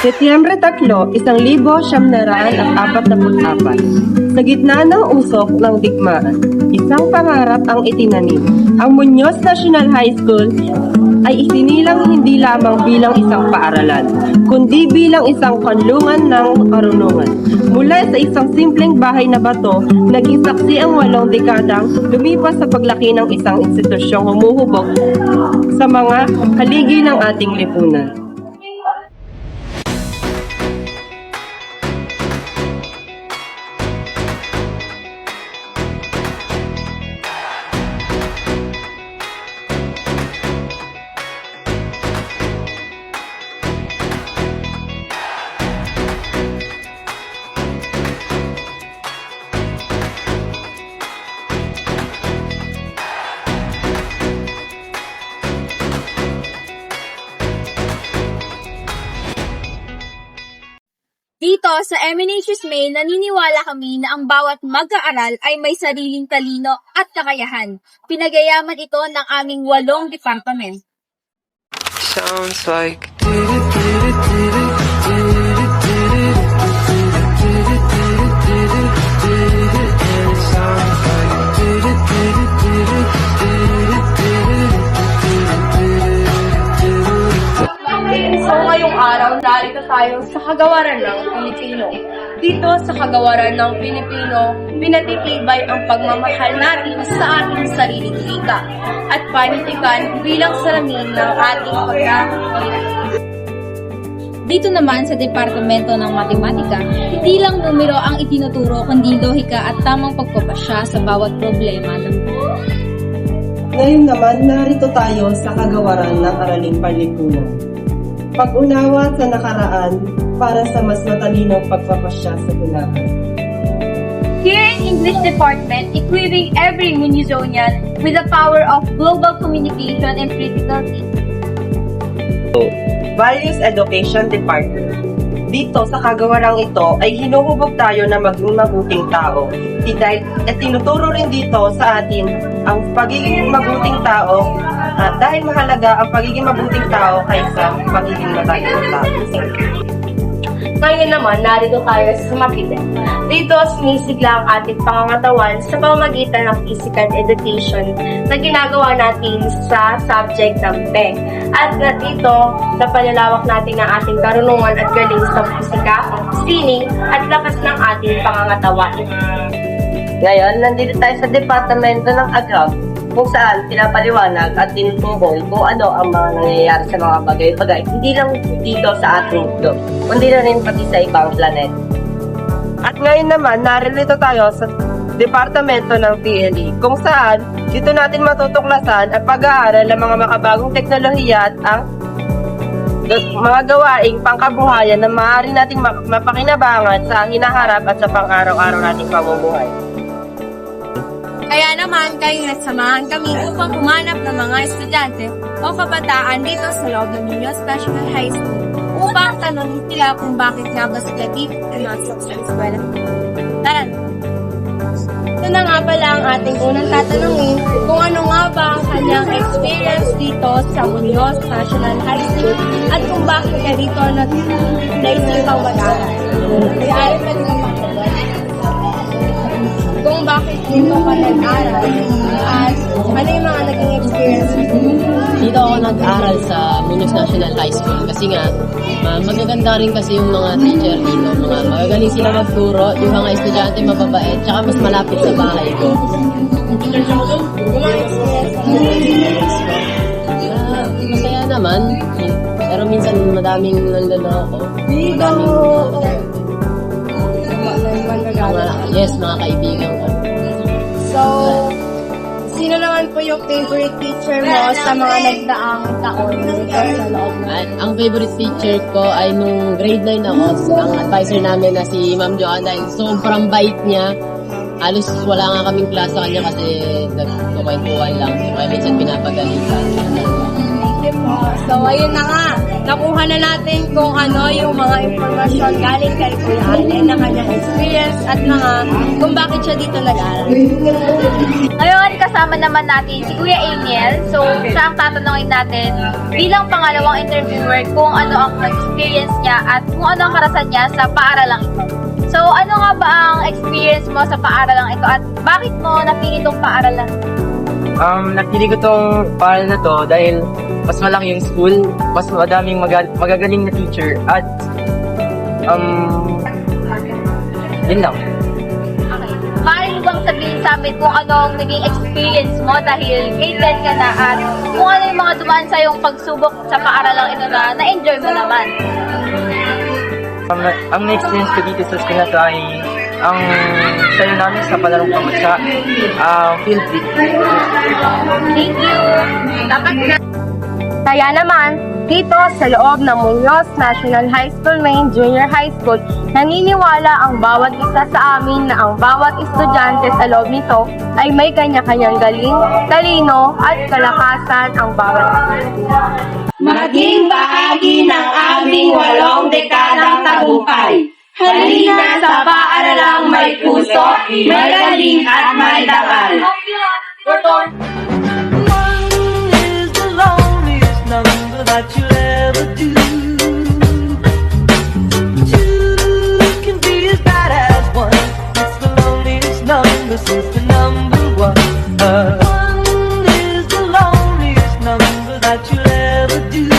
Setyembre 3, 1944. Sa gitna ng usok ng digmaan, isang pangarap ang itinanim. Ang Muñoz National High School ay isinilang hindi lamang bilang isang paaralan, kundi bilang isang kanlungan ng karunungan. Mula sa isang simpleng bahay na bato, naging saksi ang 8 dekadang lumipas sa paglaki ng isang institusyong humuhubog sa mga haligi ng ating lipunan. Dito sa Eminentius Main, naniniwala kami na ang bawat mag-aaral ay may sariling talino at kakayahan. Pinagayaman ito ng aming 8 department. Sounds like So ngayong araw, narito tayo sa Kagawaran ng Pilipino. Dito sa Kagawaran ng Pilipino, pinatitibay ang pagmamahal natin sa ating sariling wika at panitikan bilang salamin ng ating pagkakakita. Dito naman sa Departamento ng Matematika, hindi lang numero ang itinuturo kundi lohika at tamang pagpapasya sa bawat problema ng buhay. Ngayon naman, narito tayo sa kagawaran ng Araling Panlipunan. Pag-unawa sa nakaraan para sa mas matalinong pagpapasya sa hinahan. Here in English Department, equipping every Muñozonian with the power of global communication and critical thinking. Values Education Department. Dito sa kagawarang ito ay hinuhubog tayo na maging mabuting tao. At tinuturo rin dito sa atin ang pagiging mabuting tao dahil mahalaga ang pagiging mabuting tao kaysa pagiging matalinong tao. Ngayon naman, narito tayo sa Mapite. Dito, sinisigla ang ating pangangatawan sa pamamagitan ng physical education na ginagawa natin sa subject ng PE. At dito, napalalawak natin ang ating karunungan at galing sa musika, sining, at lakas ng ating pangangatawan. Ngayon, nandito tayo sa Departamento ng Agrab, kung saan pinapaliwanag at tinutukoy kung ano ang mga nangyayari sa mga bagay-bagay, hindi lang dito sa ating mundo, kundi na rin pati sa ibang planet. At ngayon naman, narito tayo sa Departamento ng PLE, kung saan dito natin matutuklasan at pag-aaral ng mga makabagong teknolohiya at ang mga gawaing pangkabuhayan na maaari nating mapakinabangan sa hinaharap at sa pang-araw-araw nating pamumuhay. Kaya naman, kayo nagsamahan kami upang humanap ng mga estudyante o kabataan dito sa loob ng Muñoz National High School upang tanongin sila kung bakit nga ba sila dito pinasok sa eskwela. Tara na! Ito na nga pala ang ating unang tatanungin kung ano nga ba ang kanyang experience dito sa Muñoz National High School at kung bakit ka dito naisipang mag-aaral. May-ari ka din ang kung bakit dito ka nag-aral at ano yung mga naging experience mo? Dito ako nag-aral sa Muñoz National High School kasi nga magaganda rin kasi yung mga teacher dito. Magagaling sila magturo, yung mga estudyante mababait, tsaka mas malapit sa bahay ko. Masaya naman, pero minsan madaming nanloloko. Yes, mga kaibigan ko. So, sino naman po yung favorite teacher mo sa mga nagdaang taon dito sa loob mo? Ang favorite teacher ko ay nung grade 9 ako, ang advisor namin na si Ma'am Joanna. Sobrang bait niya. Halos wala nga kaming klase sa kanya kasi nagkukwentuhan lang. Kaya minsan pinapagalitan. Thank you po. So, So, ayun na nga. Nakuha na natin kung ano yung mga impormasyon galing kay Kuya Allen na kanyang experience at kung bakit siya dito nag-aral. Ngayon, kasama naman natin si Kuya Amiel. So, siya ang tatanungin natin bilang pangalawang interviewer kung ano ang experience niya at kung ano ang karasan niya sa paaralang ito. So, ano nga ba ang experience mo sa paaralang ito at bakit mo napili itong paaralan? Napili ko tong paaralan na to dahil mas malaki yung school, mas madaming magagaling na teacher at yun lang. Okay. Maaari mo bang sabihin sa amin kung ano ang naging experience mo dahil grade 10 ka na at kung ano yung mga dumaan sa yung pagsubok sa paaralang ito na na-enjoy mo naman? Ang na-experience ko dito sa school na to ay ang sayo namin sa palarong pamutsa, field trip. Thank you! Dapat na Kaya naman, dito sa loob ng Muñoz National High School Main Junior High School, naniniwala ang bawat isa sa amin na ang bawat estudyante sa loob nito ay may kanya-kanyang galing, talino at kalakasan ang bawat estudyante. Maging bahagi ng aming 8 dekadang tagumpay. Halina sa paaralang may puso, may galing at may dangal. One is the loneliest number that you'll ever do. Two can be as bad as one. It's the loneliest number since the number one. One is the loneliest number that you'll ever do.